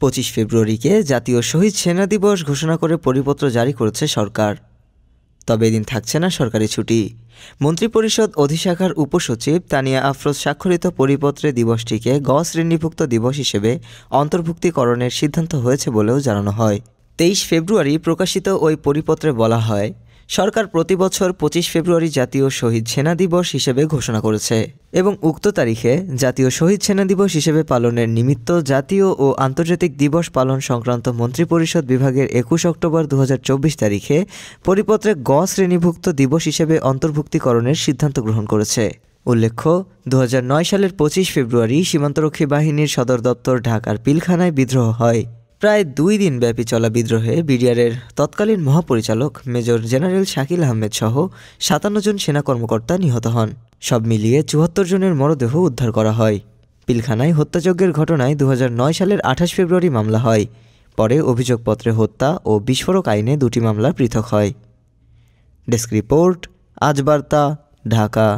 25 ফেব্রুয়ারিকে জাতীয় শহীদ সেনা দিবস ঘোষণা করে পরিপত্র জারি করেছে সরকার। তবে এদিন থাকছে না সরকারি ছুটি। মন্ত্রিপরিষদ অধিশাখার উপসচিব তানিয়া আফরোজ স্বাক্ষরিত পরিপত্রে দিবসটিকে গ শ্রেণীভুক্ত দিবস হিসেবে অন্তর্ভুক্তিকরণের সিদ্ধান্ত হয়েছে বলেও জানানো হয়। 23 ফেব্রুয়ারি প্রকাশিত ওই পরিপত্রে বলা হয়, সরকার প্রতি বছর 25 ফেব্রুয়ারি জাতীয় শহীদ সেনা দিবস হিসেবে ঘোষণা করেছে এবং উক্ত তারিখে জাতীয় শহীদ সেনা দিবস হিসেবে পালনের নিমিত্ত জাতীয় ও আন্তর্জাতিক দিবস পালন সংক্রান্ত মন্ত্রিপরিষদ বিভাগের 21 অক্টোবর 2024 তারিখে পরিপত্রে গ শ্রেণীভুক্ত দিবস হিসেবে অন্তর্ভুক্তিকরণের সিদ্ধান্ত গ্রহণ করেছে। উল্লেখ্য, 2009 সালের 25 ফেব্রুয়ারি সীমান্তরক্ষী বাহিনীর সদর দপ্তর ঢাকার পিলখানায় বিদ্রোহ হয়। প্রায় 2 দিন ব্যাপী চলা বিদ্রোহে বিডিআরের তৎকালীন মহাপরিচালক মেজর জেনারেল শাকিল আহমেদ সহ 57 জন সেনা কর্মকর্তা নিহত হন। সব মিলিয়ে 74 জনের মরদেহ উদ্ধার করা হয়। পিলখানায় হত্যাযজ্ঞের ঘটনায় 2009 সালের 28 ফেব্রুয়ারি মামলা হয়। পরে অভিযোগপত্রে হত্যা ও বিস্ফোরক আইনে 2টি মামলা পৃথক হয়। ডেস্ক রিপোর্ট, আজ বার্তা, ঢাকা।